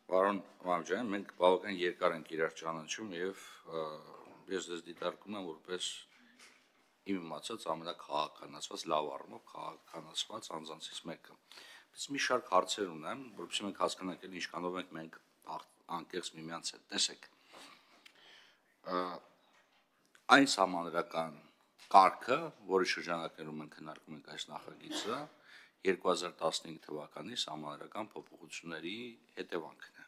Պարոն Մամջյան, մենք բավական երկար ենք իրար ճանաչում եւ ես դες դիտարկում եմ որպես իմ իմացած ամենակաղաքականացված, լավ առումով քաղաքականացված անձանցից մեկը։ Բայց մի շարք հարցեր ունեմ, որովհետեւ մենք հասկանանք ինչքանով ենք մենք անկեղծ միմյանց հետ։ Տեսեք, այն համանրական կարգը, որի շրջանակներում մենք քննարկում ենք այս նախագիծը, 2015 թվականի համանրական փոփոխությունների հետևանքն է։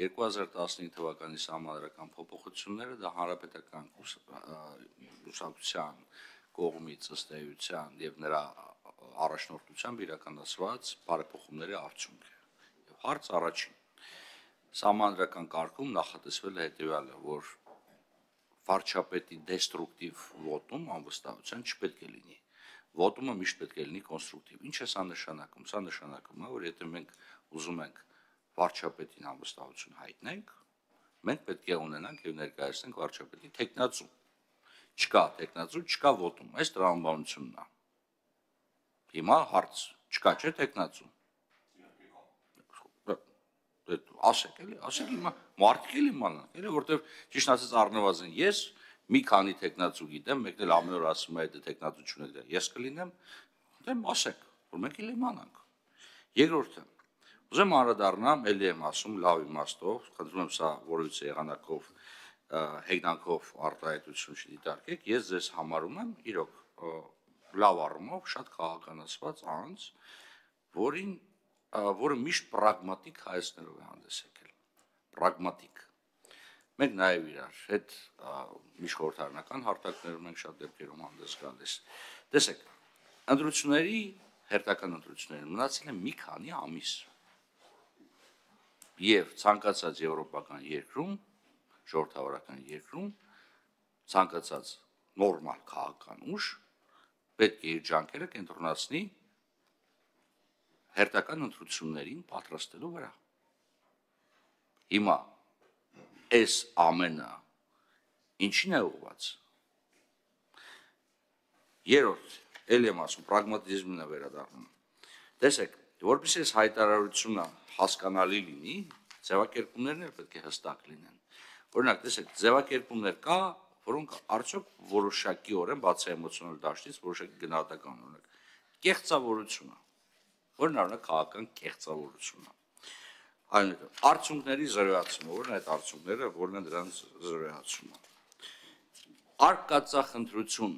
2015 թվականի համանրական փոփոխությունները դա հանրապետական կուսակցության կողմից ըստ էության եւ նրա առաջնորդությամբ իրականացված բարեփոխումների արդյունք է։ Եվ հարց առաջին համանրական կարգում նախատեսվել է հետեւյալը, որ վարչապետի դեստրուկտիվ վոտում անվստահության չպետք է լինի։ Վոտումը միշտ պետք է լինի կոնստրուկտիվ։ Ինչ է սա նշանակում։ Սա նշանակում է, որ եթե մենք ուզում ենք վարչապետին անվստահություն հայտնենք, մենք պետք է ունենանք եւ ներկայացնենք վարչապետի տեխնացու։ Չկա տեխնացու, չկա վոտում, այս տրամաբանությունն է։ Հիմա հարց, չկա չէ տեխնացու։ Ասեք էլի, ասեք հիմա մարդիկ էլ իմանան, էլի որտեվ ճիշտ ասած առնվազն ես մի քանի տեխնացու գիտեմ, մեկն էլ ամեն օր ասում է այդ տեխնացու չունեք, ես կլինեմ, դեմ ասեք, որ մենք էլ իմանանք։ Երկրորդը, ուզեմ անդրադառնամ, ելի եմ ասում, լավ իմաստով, խնդրում եմ սա որևիցե եղանակով, հեգնանքով արտահայտություն չդիտարկեք, ես ձեզ համարում եմ իրոք լավ առումով շատ քաղաքականացված անձ, որը միշտ պրագմատիկ հայացքներով է հանդես եկել, պրագմատիկ։ Մենք նաև իրար հետ միջխորհրդարանական հարթակներում ենք շատ դեպքերում հանդես գալիս։ Տեսեք, ընտրությունների, հերթական ընտրությունների մնացել է մի քանի ամիս։ Եվ ցանկացած եվրոպական երկրում, ժողովրդավարական երկրում, ցանկացած նորմալ քաղաքական ուժ պետք է իր ջանքերը կենտրոնացնի հերթական ընտրություններին պատրաստելու վրա։ Հիմա այս ամենը ինչին է ուղղված։ Երրորդ, ելի եմ ասում, պրագմատիզմին է վերադառնում։ Տեսեք, որպեսզի այս հայտարարությունը հասկանալի լինի, ձևակերպումներն էլ պետք է հստակ լինեն։ Օրինակ, տեսեք, ձևակերպումներ կա, որոնք արդյոք որոշակիորեն բացի էմոցիոնալ դաշտից որոշակի գնահատական ունեն։ Կեղծավորությունը, որն առնակ քաղաքական կեղծավորությունը։ Այն արդյունքների զրոյացումը, որն այդ արդյունքները, որն են դրանց զրոյացումը։ Արկածախնդրություն,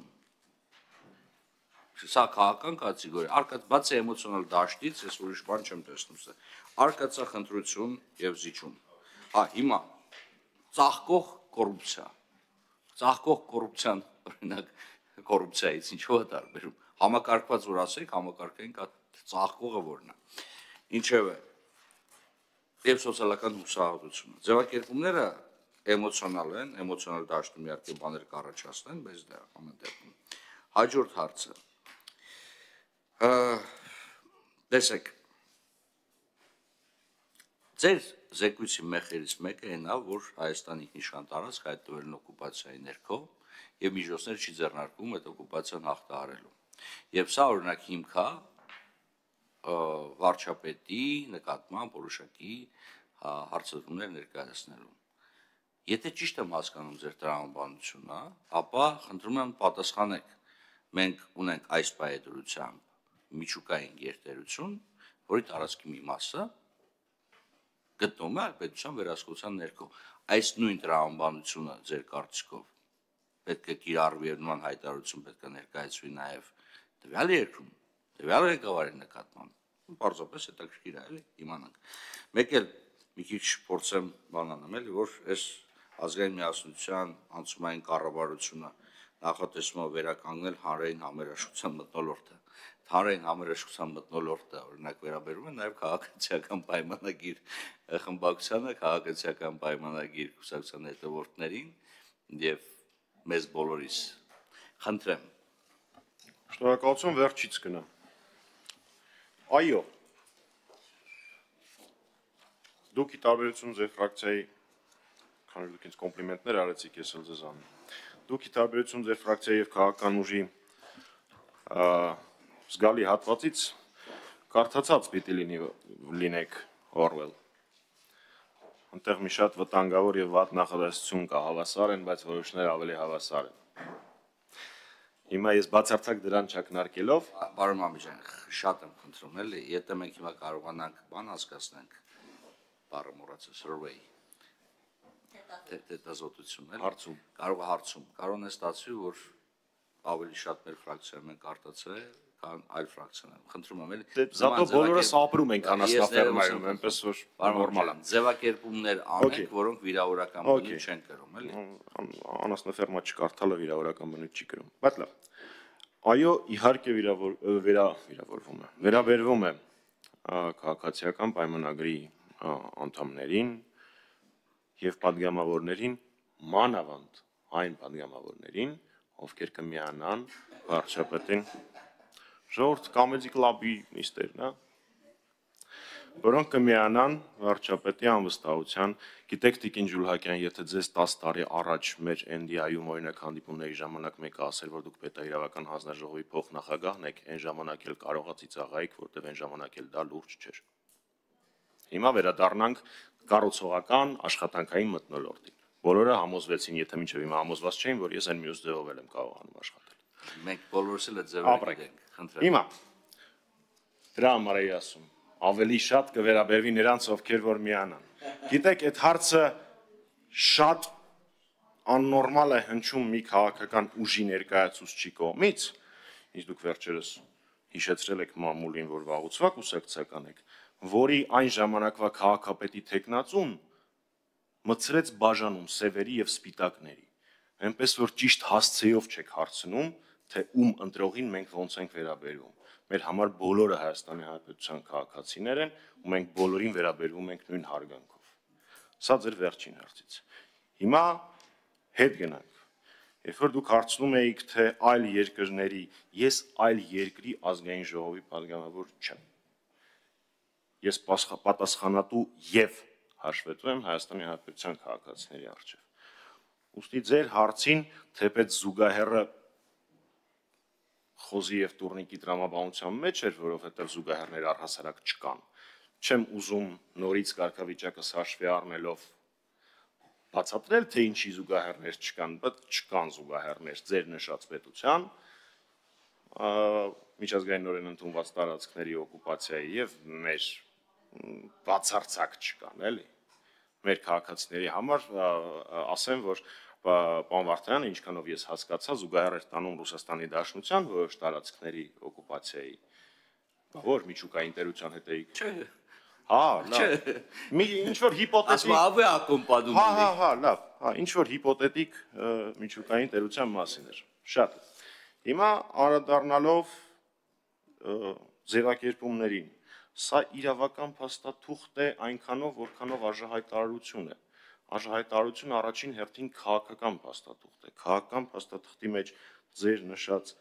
սա քաղաքական կատեգորիա, բացի էմոցիոնալ դաշտից, ես ուրիշ բան չեմ տեսնում։ Արկածախնդրություն եւ զիջում։ Հիմա ծաղկող կոռուպցիա։ Ծաղկող կոռուպցիան, օրինակ, կոռուպցիայից ինչու է տարբերում։ Համակարգված որ ասեք, համակարգային կա ծաղկողը որն է։ Ինչևէ, եւ սոցիալական հուսահատությունը։ Ձևակերպումները էմոցիոնալ են, էմոցիոնալ դաշտում իհարկե բաներ կառաջացնեն, բայց դա ամեն դեպքում։ Հաջորդ հարցը։ Տեսեք, ձեր զեկույցի մեխերից մեկը այնա, որ Հայաստանի ինքնիշխան տարածք հայտնվել են օկուպացիայի ներքո եւ միջոցներ չի ձեռնարկվում այդ օկուպացիան հաղթահարելու։ Եվ սա օրինակ հիմք է վարչապետի նկատմամբ որոշակի հարցադրումներ ներկայացնելու։ Եթե ճիշտ եմ հասկանում ձեր տրամաբանությունը, ապա խնդրում եմ պատասխանեք։ Մենք ունենք այս պայեդրությամբ միջուկային գերտերություն, որի տարածքի մի մասը գտնվում է պետության վերահսկողության ներքո։ Այս նույն տրամաբանությունը ձեր կարծիքով պետք է կիրառվի եւ նման հայտարարություն պետք է ներկայացվի նաեւ տվյալ երկրում, տվյալ ղեկավարի նկատմամբ։ Պարզապես հետաքրքիր է, էլի, իմանանք։ Մեկ էլ մի քիչ փորձեմ բանանամ, էլի, որ այս ազգային միասնության անցումային կառավարությունը նախատեսում է վերականգնել հանրային համերաշխության մթնոլորտը։ Հանրային համերաշխության մթնոլորտը, օրինակ, վերաբերում է նաև քաղաքացիական պայմանագիր խմբակցությանը, քաղաքացիական պայմանագիր կուսակցության հետևորդներին եւ մեզ բոլորիս։ Խնդրեմ։ Շնորհակալություն, վերջից գնամ։ Այո։ Դուք ի տարբերություն ձեր ֆրակցիայի, քանի դուք ինձ կոմպլիմենտներ արեցիք, ես էլ ձեզ անում։ Դուք ի տարբերություն ձեր ֆրակցիայի եւ քաղաքական ուժի զգալի հատվածից կարդացած պիտի լինեք Օրվել։ Այնտեղ մի շատ վտանգավոր եւ վատ նախադասություն կա, հավասար են, բայց որոշները ավելի հավասար են։ Հիմա ես բացարձակ դրան չակնարկելով, Պարոն Մամիջան, շատ եմ խնդրում, էլի, եթե մենք հիմա կարողանանք բան հասկացնենք, բառը մոռացա, survey, հետազոտություն, էլի, հարցում։ կարող է ստացվի, որ ավելի շատ մեր ֆրակցիայում ենք արտացել, քան այլ ֆրակցիաներում։ Խնդրում եմ, էլի։ Զատո բոլորս ապրում ենք անասնաֆերմայում, այնպես որ նորմալ է։ Ձևակերպումներ անենք, որոնք վիրավորական բնույթ չեն կրում, էլի։ Անասնաֆերմա չկարդալը վիրավորական բնույթ չի կրում։ Բայց լավ։ Այո, իհարկե վերաբերվում է քաղաքացիական պայմանագրի անդամներին եւ падգամավորներին, մանավանդ այն падգամավորներին, ովքեր կմիանան վարչապետին, ժողովուրդ կամեդի կլաբի նիստերն, որոնք կմիանան վարչապետի անվստահության, գիտեք Տիկին Ջուլհակյան, եթե ձեզ 10 տարի առաջ մեր NDI-ում օրինակ հանդիպումների ժամանակ մեկը ասել, որ դուք պետաիրավական հանձնաժողովի փոխնախագահն եք, այն ժամանակ էլ կարողա ծիծաղայիք, որտեղ այն ժամանակ էլ դա լուրջ չէր։ Հիմա վերադառնանք կառուցողական աշխատանքային մթնոլորտին։ Բոլորը համոզվեցին, եթե մինչև հիմա համոզված չէին, որ ես այն մյուս ձևով եմ կարողանում աշխատել։ Մենք բոլորս էլ այդ ձևով ենք, խնդրեմ։ Հիմա դրա համար էի ասում, ավելի շատ կվերաբերվի նրանց, ովքեր որ միանան։ Գիտեք, այդ հարցը շատ աննորմալ է հնչում մի քաղաքական ուժի ներկայացուցչի կողմից, իսկ դուք վերջերս հիշեցրել եք մամուլին, որ վաղուց կուսակցական եք, որի այն ժամանակվա քաղաքապետի թեկնածուն մցրեց բաժանում սևերի եւ սպիտակների։ Այնպես որ ճիշտ հասցեով չեք հարցնում, թե ում ընտրողին մենք ոնց ենք վերաբերվում։ Մեր համար բոլորը Հայաստանի Հանրապետության քաղաքացիներ են, ու մենք բոլորին վերաբերվում ենք նույն հարգանքով։ Սա ձեր վերջին հարցից։ Հիմա հետ գնանք։ Երբ որ դուք հարցնում էիք, թե այլ երկրների, ես այլ երկրի ազգային ժողովի падգամավոր չեմ։ Ես պատասխանատու եւ հաշվետու եմ Հայաստանի Հանրապետության քաղաքացիների առջև։ Ուստի ձեր հարցին, թեպետ զուգահեռը խոզի եւ տուրնիկի տրամաբանության մեջ էր, որովհետեւ զուգահեռներ առհասարակ չկան։ Չեմ ուզում նորից կարգավիճակը հաշվի առնելով բացատրել, թե ինչի զուգահեռներ չկան, բայց չկան զուգահեռներ ձեր նշած պետության միջազգայինորեն ընդունված տարածքների օկուպացիայի եւ մեր բացարձակ չկան, էլի։ Մեր քաղաքացիների համար ասեմ, որ պարոն Վարդանյանը, ինչքանով ես հասկացա, զուգահեռ էր տանում Ռուսաստանի Դաշնության որոշ տարածքների օկուպացիայի, որ միջուկային տերության հետ էի։ Չէ։ Հա, լավ։ Մի ինչ որ հիպոթետիկ Ասում ակոմպադում ունի։ Հա, լավ։ Հա, ինչ որ հիպոթետիկ միջուկային տերության մասին էր։ Շատ։ Հիմա անդրադառնալով ձևակերպումներին, սա իրավական փաստաթուղթ է այնքանով, որքանով արժեհայտարարություն է։ Արժեհայտարարությունը առաջին հերթին քաղաքական փաստաթուղթ է։ Քաղաքական փաստաթղթի մեջ ձեր նշած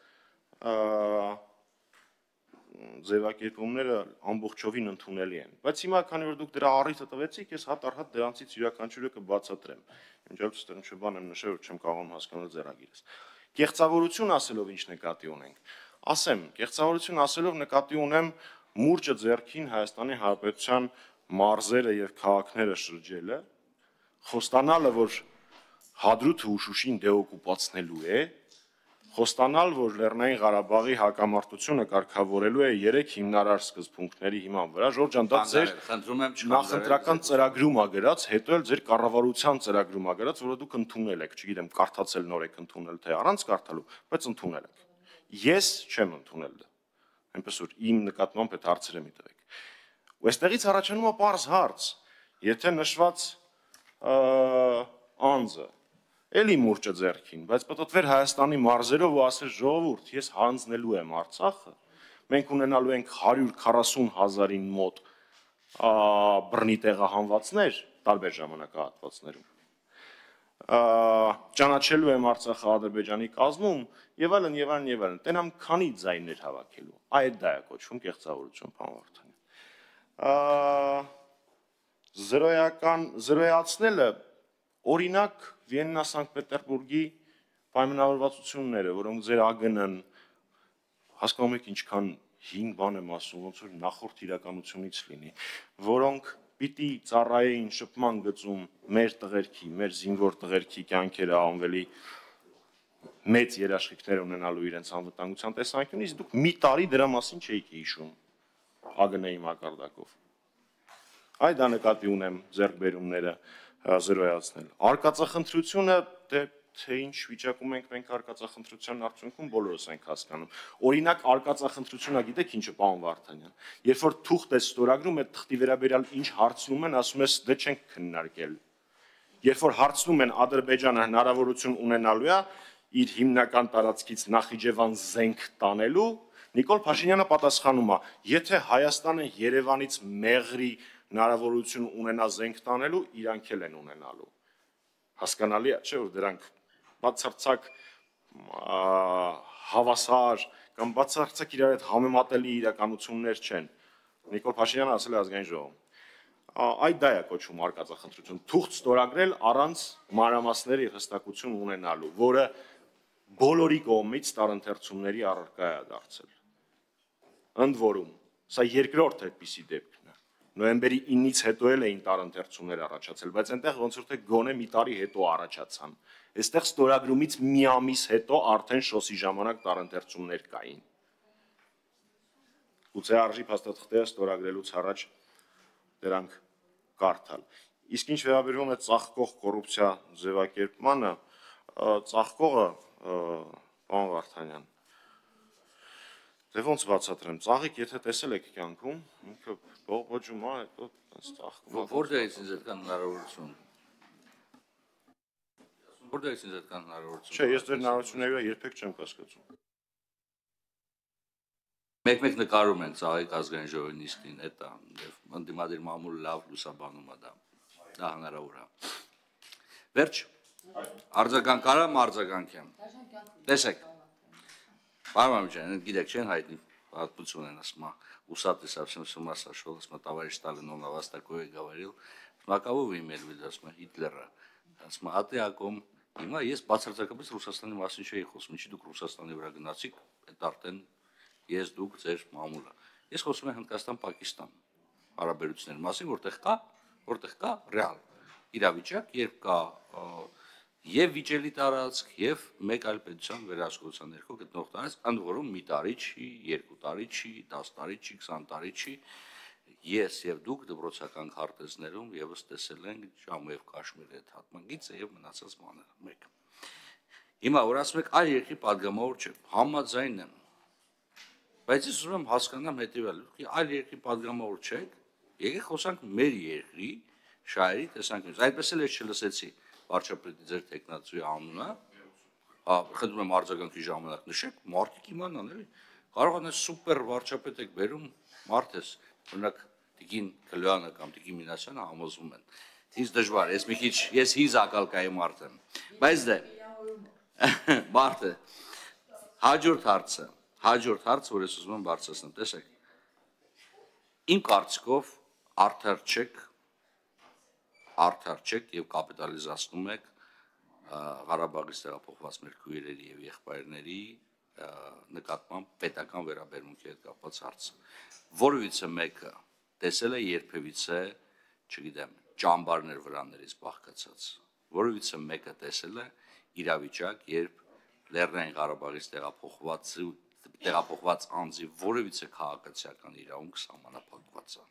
ձևակերպումները ամբողջովին ընդունելի են։ Բայց հիմա քանի որ դուք դրա առիթը տվեցիք, ես հատ-առհատ դրանցից յուրաքանչյուրը կբացատրեմ։ Ինչպես ստեղ ինչ բան եմ նշել, որ չեմ կարողանում հասկանալ ձեռագիրս։ Կեղծավորություն ասելով ինչ նկատի ունենք։ Ասեմ, կեղծավորություն ասելով նկատի ունեմ մուրճը ձեռքին Հայաստանի Հանրապետության մարզերը եւ քաղաքները շրջելը, խոստանալը, որ Հադրութը ու Շուշին դեօկուպացնելու է, խոստանալ, որ Լեռնային Ղարաբաղի հակամարտությունը կարգավորելու է 3 հիմնարար սկզբունքների հիման վրա, Ժորժ ջան, դա ձեր նախընտրական ծրագրում ա գրած, հետո էլ ձեր կառավարության ծրագրում ա գրած, որը դուք ընդունել եք, չգիտեմ, կարդացել նոր եք ընդունել, թե առանց կարդալու, բայց ընդունել եք։ Ես չեմ ընդունել դա։ Այնպես որ իմ նկատմամբ այդ հարցերը մի տվեք։ Ու այստեղից առաջանում է պարզ հարց, եթե նշված անձը էլի մուրճը ձեռքին, բայց պատտվեր Հայաստանի մարզերով ու ասել ժողովուրդ, ես հանձնելու եմ Արցախը, մենք ունենալու ենք 140,000-ին մոտ բռնի տեղահանվածներ տարբեր ժամանակահատվածներում, ճանաչելու եմ Արցախը Ադրբեջանի կազմում եւ այլն եւ այլն եւ այլն, տենամ քանի ձայներ հավաքելու, այդ դա է կոչվում կեղծավորություն, պարոն Վարդանյան, զրոյացնելը օրինակ Վիեննա Սանկտ Պետերբուրգի պայմանավորվածությունները, որոնք ձեր ԱԳՆ-ն հասկանում եք ինչքան հին բան եմ ասում, ոնց որ նախորդ իրականությունից լինի, որոնք պիտի ծառայեին շփման գծում մեր տղերքի, մեր զինվոր տղերքի կյանքերը ավելի մեծ երաշխիքներ ունենալու իրենց անվտանգության տեսանկյունից, դուք մի տարի դրա մասին չէիք հիշում ԱԳՆ-ի մակարդակով։ Այ դա նկատի ունեմ ձեռքբերումները զրոյացնել։ Արկածախնդրությունը թե ինչ վիճակում ենք մենք արկածախնդրության արդյունքում բոլորս ենք հասկանում։ Օրինակ արկածախնդրությունը գիտեք ինչը պարոն Վարդանյան, երբ որ թուղթ է ստորագրում, այդ թղթի վերաբերյալ ինչ հարցնում են, ասում ես դե չենք քննարկել։ Երբ որ հարցնում են Ադրբեջանը հնարավորություն ունենալու է իր հիմնական տարածքից Նախիջևան զենք տանելու, Նիկոլ Փաշինյանը պատասխանում է. եթե Հայաստանը Երևանից մեղրի հնարավորություն ունենա զենք տանելու, իրանք էլ են ունենալու։ Հասկանալի է, չէ՞ որ դրանք բացարձակ հավասար կամ բացարձակ իրար հետ համեմատելի իրականություններ չեն։ Նիկոլ Փաշինյանը ասել է ազգային ժողովում։ Այդ դա է կոչվում արկածախնդրություն, թուղթ ստորագրել առանց մանրամասների հստակություն ունենալու, որը բոլորի կողմից տարընթերցումների առարկա է դարձել։ Ընդ որում, սա երկրորդ այդպիսի դեպքն է։ Նոյեմբերի 9-ից հետո էլ էին տարընթերցումներ առաջացել, բայց այնտեղ ոնց որ թե գոնե մի տարի հետո առաջացան։ Այստեղ ստորագրումից մի ամիս հետո արդեն շոսի ժամանակ տարընթերցումներ կային։ Գուցե արժի փաստաթղթերը ստորագրելուց առաջ դրանք կարդալ։ Իսկ ինչ վերաբերում է ծաղկող կոռուպցիա ձևակերպմանը, ծաղկողը, պարոն Վարդանյան, դե ոնց բացատրեմ, ծաղիկ եթե տեսել եք կյանքում, ինքը բողբոջում է, հետո ծաղկում։ Որտեղից ինձ այդքան հնարավորություն։ Որտեղից ինձ այդքան հնարավորություն։ Չէ, ես ձեր հնարավորությունները երբեք չեմ կասկածում։ Մեկ-մեկ նկարում են ծաղիկ ազգային ժողովի նիստին, էտա, եւ ընդդիմադիր մամուլը լավ լուսաբանում է դա։ Դա հնարավոր է։ Վերջ։ Արձագանք արամ, արձագանքեմ։ Տեսեք։ Պարոն ջան, գիտեք, չեն հայտնի պատմություն են ասում, усатый совсем с ума сошел, ասում товарищ Сталин, он о вас такое говорил. А кого вы имели в виду, ասում Հիտլերը։ Ասում а ты о ком? Հիմա ես բացարձակապես Ռուսաստանի մասին չէի խոսում, ինչի դուք Ռուսաստանի վրա գնացիք, այդ արդեն ես դուք ձեր մամուլը։ Ես խոսում եմ Հնդկաստան-Պակիստան հարաբերությունների մասին, որտեղ կա ռեալ իրավիճակ, երբ կա եւ վիճելի տարածք եւ մեկ այլ պետության վերահսկողության ներքո գտնող տարածք, ընդ որում մի տարի չի, 2 տարի չի, 10 տարի չի, 20 տարի չի։ Ես եւ դուք դպրոցական քարտեզներում եւս տեսել ենք Ջամու եւ Կաշմիրի այդ հատմանգիծը եւ մնացած բաները։ Մեկ։ Հիմա որ ասում եք այլ երկրի падգամավոր չէ, համաձայն եմ։ Բայց ես ուզում եմ հասկանամ հետեւյալը, այլ երկրի падգամավոր չեք, եկեք խոսանք մեր երկրի շահերի տեսանկյունից։ Այդպես էլ ես չլսեցի վարչապետի ձեր տեխնացուի անունը, խնդրում եմ արձագանքի ժամանակ նշեք, մարդիկ իմանան, էլի։ Կարող է սուպեր վարչապետ եք բերում, մարդ ես, օրինակ Տիկին Քլոյանը կամ Տիկին Մինասյանը համոզվում են։ Ինձ դժվար, ես մի քիչ, ես հիզ ակալկայի մարդ եմ։ Բայց դե մարդը հաջորդ հարցը, որ ես ուզում եմ բարձրացնել, տեսեք։ Իմ կարծիքով արդար չեք եւ կապիտալիզացնում եք Ղարաբաղից տեղափոխված մեր քույրերի եւ եղբայրների նկատմամբ պետական վերաբերմունքի հետ կապված հարցը։ Որևիցե մեկը տեսել է երբևիցե, չգիտեմ, ճամբարներ վրաներից բաղկացած։ Որևիցե մեկը տեսել է իրավիճակ, երբ Լեռնային Ղարաբաղից տեղափոխված անձի որևիցե քաղաքացիական իրավունք սահմանափակված է։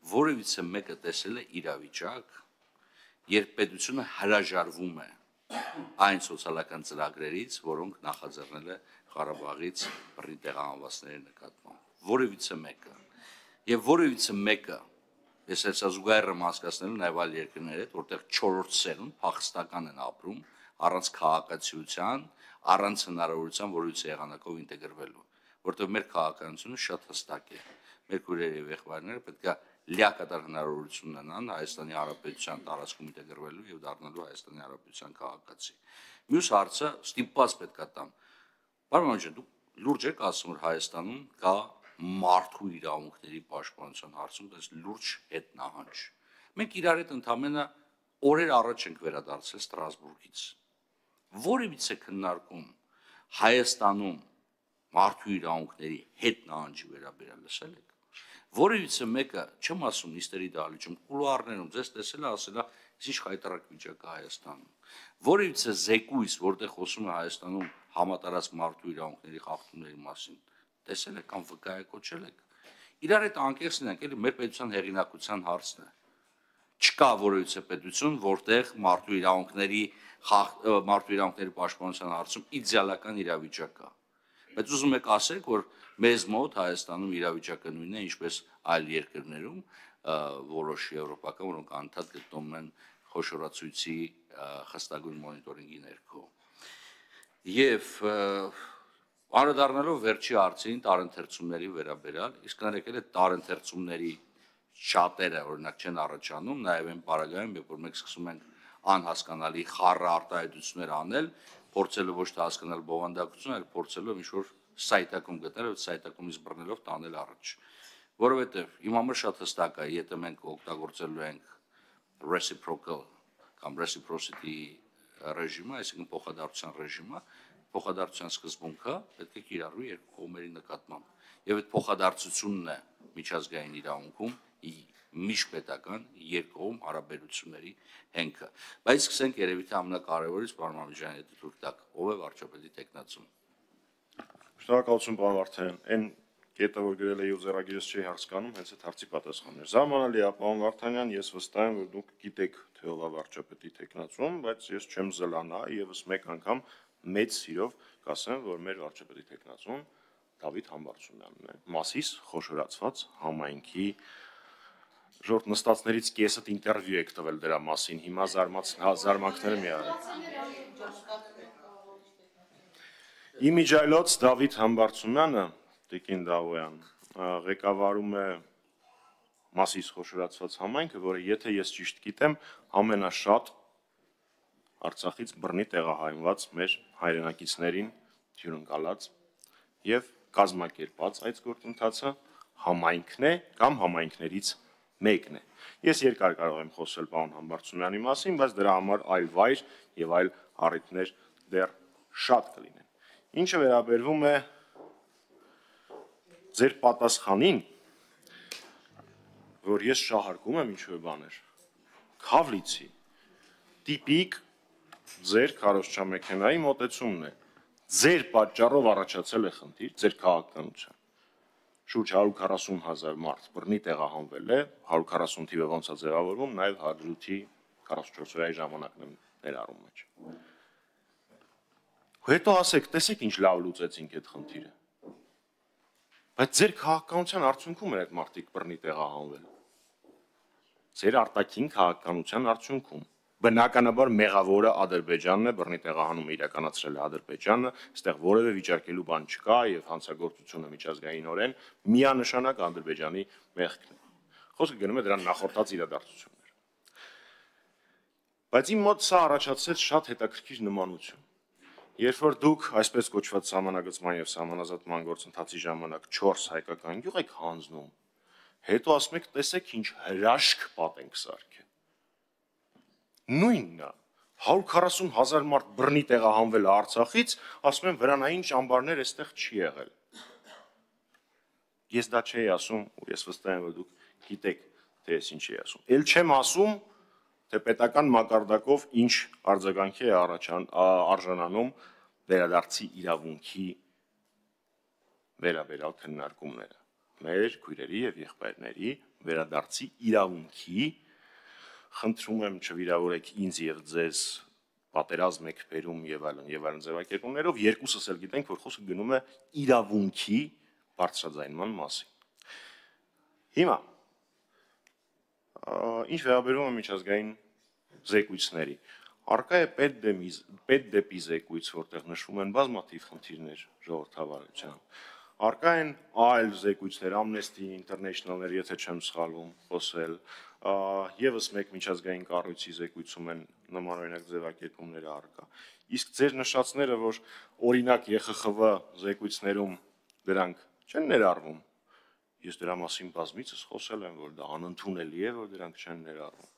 Որևիցե մեկը տեսել է իրավիճակ, երբ պետությունը հրաժարվում է այն սոցիալական ծրագրերից, որոնք նախաձեռնել է Ղարաբաղից բռնի տեղահանվածների նկատմամբ։ Որևիցե մեկը։ Եվ որևիցե մեկը, ես հեսա զուգահեռ եմ հասկացնելու նաև այլ երկրների հետ, որտեղ 4-րդ սերունդ փախստական են ապրում, առանց քաղաքացիության, առանց հնարավորության որևիցե եղանակով ինտեգրվելու, որտեղ մեր քաղաքականությունը շատ հստակ է։ Մեր քույրերը եւ եղբայրները պետք է լիակատար հնարավորություն ունենան Հայաստանի Հանրապետության տարածքում ինտեգրվելու եւ դառնալու Հայաստանի Հանրապետության քաղաքացի։ Մյուս հարցը ստիպված պետք է տամ։ Պարոն ջան, դուք լուրջ եք ասում, որ Հայաստանում կա մարդու իրավունքների պաշտպանության հարցում դες լուրջ հետնահանջ։ Մենք իրար հետ ընդամենը օրեր առաջ ենք վերադարձել Ստրասբուրգից։ Որևիցե քննարկում Հայաստանում մարդու իրավունքների հետնահանջի վերաբերյալ լսել եք։ Որևիցե մեկը, չեմ ասում նիստերի դահլիճում, կուլուարներում, ձեզ տեսել է, ասել է, ինչ խայտարակ վիճակ է Հայաստանում։ Որևիցե զեկույց, որտեղ խոսում է Հայաստանում համատարած մարդու իրավունքների խախտումների մասին, տեսել եք կամ վկայակոչել եք։ Իրար հետ անկեղծ լինենք, էլի մեր պետության հեղինակության հարցն է։ Չկա որևիցե պետություն, որտեղ մարդու իրավունքների պաշտպանության հարցում իդեալական իրավիճակ կա։ Բայց ուզում եք ասեք, որ մեզ մոտ Հայաստանում իրավիճակը նույնն է, ինչպես այլ երկրներում, որոշ եվրոպական, որոնք անդադ գտնվում են խոշորացույցի խստագույն մոնիտորինգի ներքո։ Եվ անդրադառնալով վերջի հարցին տարընթերցումների վերաբերյալ, իսկ ներեկել է տարընթերցումների շատերը օրինակ չեն առաջանում, նաև այն պարագայում, երբ որ մենք սկսում ենք անհասկանալի խառը արտահայտություններ անել, փորձելով ոչ թե հասկանալ բովանդակությունը, այլ փորձելով ինչ-որ սայտակում գտնել, այդ սայտակումից բռնելով տանել առաջ։ Որովհետև իմ համար շատ հստակ է, եթե մենք օգտագործելու ենք reciprocal կամ reciprocity ռեժիմը, այսինքն փոխադարձության ռեժիմը, փոխադարձության սկզբունքը պետք է կիրառվի երկու կողմերի նկատմամբ։ Եվ այդ փոխադարձությունն է միջազգային իրավունքում միջպետական երկկողմ հարաբերությունների հենքը։ Բայց սկսենք երևի թե ամենակարևորից, պարոն Մամեջյան, եթե թույլ տաք, ով է վարչապետի տեխնացում։ Շնորհակալություն, պարոն Վարդանյան։ Այն կետը, որ գրել է եւ ձեռագիրս չի հարցկանում, հենց այդ հարցի պատասխանն է։ Զարմանալի է, պարոն Վարդանյան, ես վստահ եմ, որ դուք գիտեք, թե ով է վարչապետի տեխնացում, բայց ես չեմ զլանա եւս մեկ անգամ մեծ սիրով կասեմ, որ մեր վարչապետի տեխնացում Դավիթ Համբարձումյանն է։ Մասիս խոշորացված համայնքի ժողովրդ նստածներից կեսդ ինտերվյու եք տվել դրա մասին, հիմա զարմանքները մի արեք։ Իմիջայլոց Դավիթ Համբարձումյանը, Տիկին Դավոյան, ղեկավարում է Մասիս խոշորացված համայնքը, որը եթե ես ճիշտ գիտեմ, ամենաշատ Արցախից բռնի տեղահայմված մեր հայրենակիցներին հյուրընկալած եւ կազմակերպած այդ գործընթացը համայնքն է կամ համայնքներից մեկն է։ Ես երկար կարող եմ խոսել պարոն Համբարձումյանի մասին, բայց դրա համար այլ վայր եւ այլ առիթներ դեռ շատ կլինեն։ Ինչը վերաբերվում է ձեր պատասխանին, որ ես շահարկում եմ ինչ-որ բաներ, քավլիցի, տիպիկ ձեր քարոզչամեքենայի մոտեցումն է։ Ձեր պատճառով առաջացել է խնդիր, ձեր քաղաքականության։ Շուրջ 140,000 մարդ բռնի տեղահանվել է, 140 թիվը ոնց է ձևավորվում, նաև 108-ի 44 օրյայի ժամանակն է ներառում մեջ։ Հետո ասեք, տեսեք ինչ լավ լուծեցինք այդ խնդիրը։ Բայց ձեր քաղաքականության արդյունքում էր այդ մարդիկ բռնի տեղահանվել։ Ձեր արտաքին քաղաքականության արդյունքում։ Բնականաբար մեղավորը Ադրբեջանն է, բռնի տեղահանումը իրականացրել է Ադրբեջանը, այստեղ որևէ վիճարկելու բան չկա եւ հանցագործությունը միջազգայինորեն միանշանակ Ադրբեջանի մեղքն է։ Խոսքը գնում է դրան նախորդած իրադարձություններ։ Բայց իմ մոտ սա առաջացրեց շատ հետաքրքիր նմանություն։ Երբ որ դուք այսպես կոչված սահմանագծման եւ սահմանազատման գործընթացի ժամանակ 4 հայկական գյուղ եք հանձնում, հետո ասում եք, տեսեք ինչ հրաշք պատ ենք սարքել։ Նույնն է, 140,000 մարդ բռնի տեղահանվել է Արցախից, ասում են վրանային ճամբարներ այստեղ չի եղել։ Ես դա չէի ասում, ու ես վստահ եմ, որ դուք գիտեք, թե ես ինչ էի ասում։ Էլ չեմ ասում, թե պետական մակարդակով ինչ արձագանքի է արժանանում վերադարձի իրավունքի վերաբերյալ քննարկումները։ Մեր քույրերի եւ եղբայրների վերադարձի իրավունքի խնդրում եմ չվիրավորեք ինձ եւ ձեզ պատերազմ եք բերում եւ այլն ձևակերպումներով, երկուսս էլ գիտենք, որ խոսքը գնում է իրավունքի բարձրաձայնման մասին։ Հիմա ինչ վերաբերում է միջազգային զեկույցների, առկա է պետ դեպի զեկույց, որտեղ նշվում են բազմաթիվ խնդիրներ ժողովրդավարության։ Առկա են այլ զեկույցներ, Amnesty International-ներ, եթե չեմ սխալվում, խոսել, եւս մեկ միջազգային կառույցի զեկույցում են նմանօրինակ ձևակերպումները առկա։ Իսկ ձեր նշածները, որ օրինակ ԵԽԽՎ զեկույցներում դրանք չեն ներառվում, ես դրա մասին բազմիցս խոսել եմ, որ դա անընդունելի է, որ դրանք չեն ներառվում։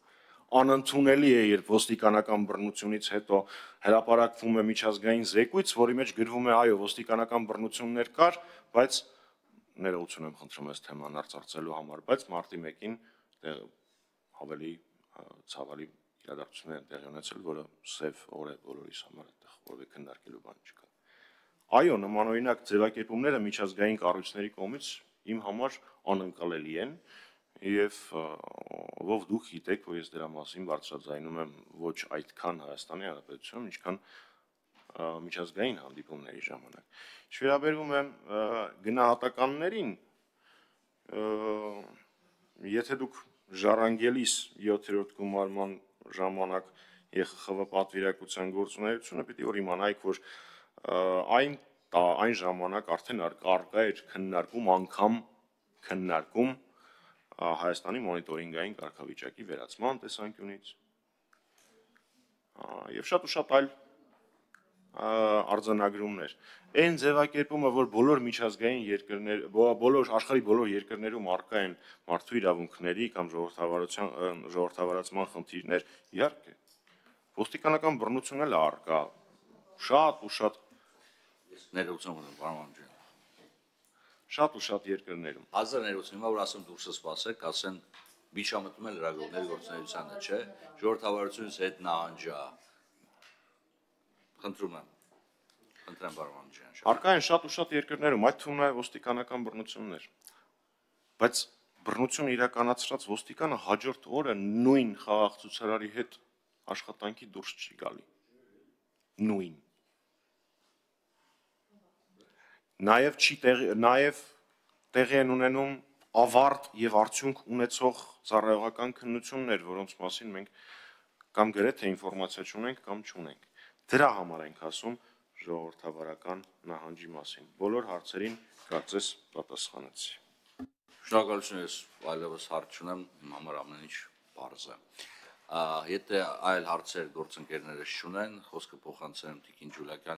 Անընդունելի է, երբ ոստիկանական բռնությունից հետո հրապարակվում է միջազգային զեկույց, որի մեջ գրվում է, այո, ոստիկանական բռնություններ կար, բայց ներողություն եմ խնդրում այս թեման արծարծելու համար, բայց մարտի 1-ին ավելի ցավալի իրադարձություններ են տեղի ունեցել, որը սև օր է բոլորիս համար, այդտեղ որևէ քննարկելու բան չկա։ Այո, նմանօրինակ ձևակերպումները միջազգային կառույցների կողմից իմ համար անընկալելի են եւ ով դուք գիտեք, որ ես դրա մասին բարձրաձայնում եմ ոչ այդքան Հայաստանի Հանրապետությունում, ինչքան միջազգային հանդիպումների ժամանակ։ Ինչ վերաբերում է գնահատականներին, եթե դուք ժառանգելիս 7-րդ գումարման ժամանակ ԵԽԽՎ պատվիրակության գործունեությունը պիտի որ իմանայիք, որ այն ժամանակ արդեն արկա էր քննարկում Հայաստանի մոնիտորինգային կարգավիճակի վերացման տեսանկյունից եւ շատ ու շատ այլ արձանագրումներ։ Այն ձևակերպումը, որ բոլոր միջազգային երկրներ, բոլոր աշխարհի բոլոր երկրներում արկա են մարդու իրավունքների կամ ժողովրդավարացման խնդիրներ, իհարկե, ոստիկանական բռնություն էլ արկա շատ ու շատ Ներողություն ունեմ, պարոն Մանուկյան։ Շատ ու շատ երկրներում։ Հազար ներողություն, որ ասեմ դուրսը սպասեք, ասեն միջամտում է լրագրողների գործունեությանը, չէ՞, ժողովրդավարությունից հետ նահանջա։ Խնդրեմ, պարոն Մանուկյան։ Արկա են շատ ու շատ երկրներում, այդ թվում է ոստիկանական բռնություններ։ Բայց բռնություն իրականացրած ոստիկանը հաջորդ օրը նույն խաղաղ ցուցարարի հետ աշխատանքի դուրս չի գալի։ Նույն։ Նաև տեղի են ունենում ավարտ եւ արդյունք ունեցող ծառայողական քննություններ, որոնց մասին մենք կամ գրեթե ինֆորմացիա չունենք կամ չունենք։ Դրա համար ենք ասում ժողովրդավարական նահանջի մասին։ Բոլոր հարցերին կարծես պատասխանեցի։ Շնորհակալություն, ես այլևս հարց չունեմ, իմ համար ամեն ինչ պարզ է։ Եթե այլ հարցեր գործընկերներս չունեն, խոսքը փոխանցեմ Տիկին Ջուլիակյանին։